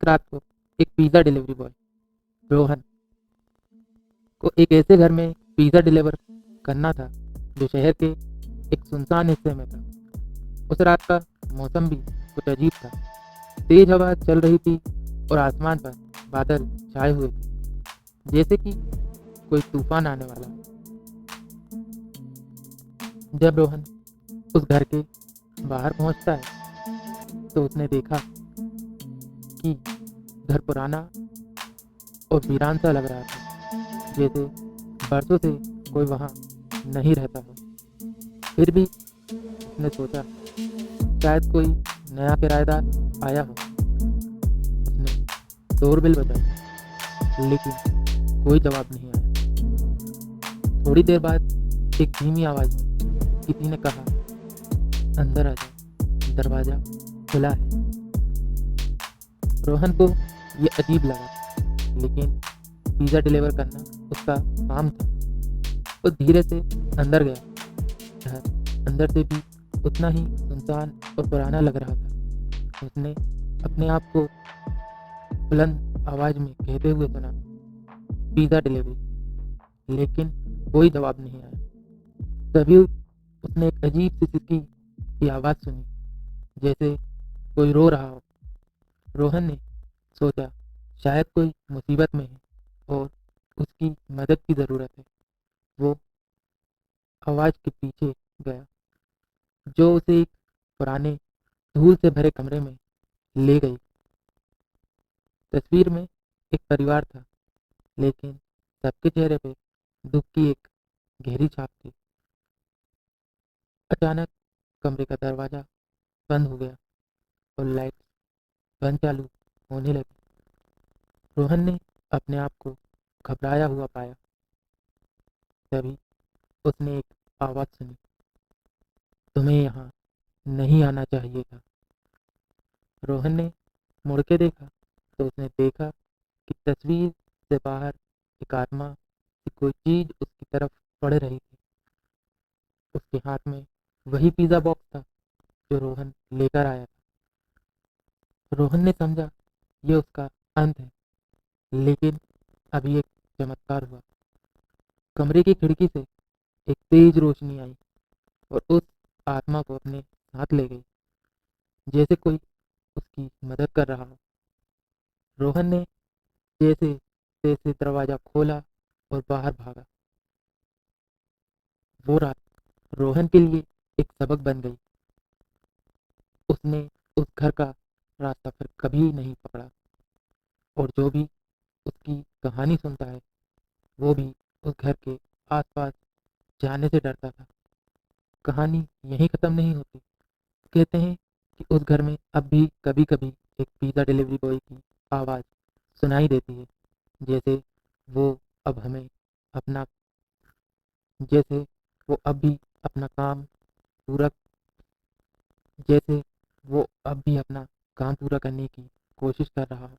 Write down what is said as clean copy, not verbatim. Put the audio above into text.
रात को एक पिज़्ज़ा डिलीवरी बॉय रोहन को एक ऐसे घर में पिज़्ज़ा डिलीवर करना था जो शहर के एक सुनसान हिस्से में था। उस रात का मौसम भी कुछ अजीब था। तेज हवा चल रही थी और आसमान पर बादल छाए हुए थे, जैसे कि कोई तूफान आने वाला हो। जब रोहन उस घर के बाहर पहुंचता है तो उसने देखा कि घर पुराना और वीरान सा लग रहा था, जैसे बरसों से कोई वहां नहीं रहता हो। फिर भी उसने सोचा शायद कोई नया किराएदार आया हो। उसने डोरबेल बजाई, लेकिन कोई जवाब नहीं आया। थोड़ी देर बाद एक धीमी आवाज में किसी ने कहा, अंदर आ जाओ, दरवाजा खुला है। रोहन को ये अजीब लगा, लेकिन पिज़्ज़ा डिलीवर करना उसका काम था। वो धीरे से अंदर गया। घर अंदर से भी उतना ही सुनसान और पुराना लग रहा था। उसने अपने आप को बुलंद आवाज में कहते हुए सुना, पिज़्ज़ा डिलीवरी, लेकिन कोई जवाब नहीं आया। तभी उसने एक अजीब सी सिसकी की आवाज़ सुनी, जैसे कोई रो रहा हो। रोहन ने सोचा शायद कोई मुसीबत में है और उसकी मदद की ज़रूरत है। वो आवाज़ के पीछे गया, जो उसे एक पुराने धूल से भरे कमरे में ले गई। तस्वीर में एक परिवार था, लेकिन सबके चेहरे पे दुख की एक गहरी छाप थी। अचानक कमरे का दरवाज़ा बंद हो गया और लाइट बंद चालू होने लगी। रोहन ने अपने आप को घबराया हुआ पाया। तभी उसने एक आवाज़ सुनी, तुम्हें यहाँ नहीं आना चाहिए था। रोहन ने मुड़ के देखा तो उसने देखा कि तस्वीर से बाहर एक आत्मा की कोई चीज़ उसकी तरफ बढ़ रही थी। उसके हाथ में वही पिज़्ज़ा बॉक्स था जो रोहन लेकर आया था। रोहन ने समझा ये उसका अंत है, लेकिन अभी एक चमत्कार हुआ। कमरे की खिड़की से एक तेज रोशनी आई और उस आत्मा को अपने साथ ले गई, जैसे कोई उसकी मदद कर रहा हो। रोहन ने जैसे तैसे दरवाजा खोला और बाहर भागा। वो रात रोहन के लिए एक सबक बन गई। उसने उस घर का रास्ता फिर कभी नहीं पकड़ा, और जो भी उसकी कहानी सुनता है वो भी उस घर के आसपास जाने से डरता था। कहानी यहीं ख़त्म नहीं होती। कहते हैं कि उस घर में अब भी कभी कभी एक पिज़्ज़ा डिलीवरी बॉय की आवाज़ सुनाई देती है, जैसे वो अब हमें अपना जैसे वो अब भी अपना काम पूरा जैसे वो अब भी अपना काम पूरा करने की कोशिश कर रहा हो।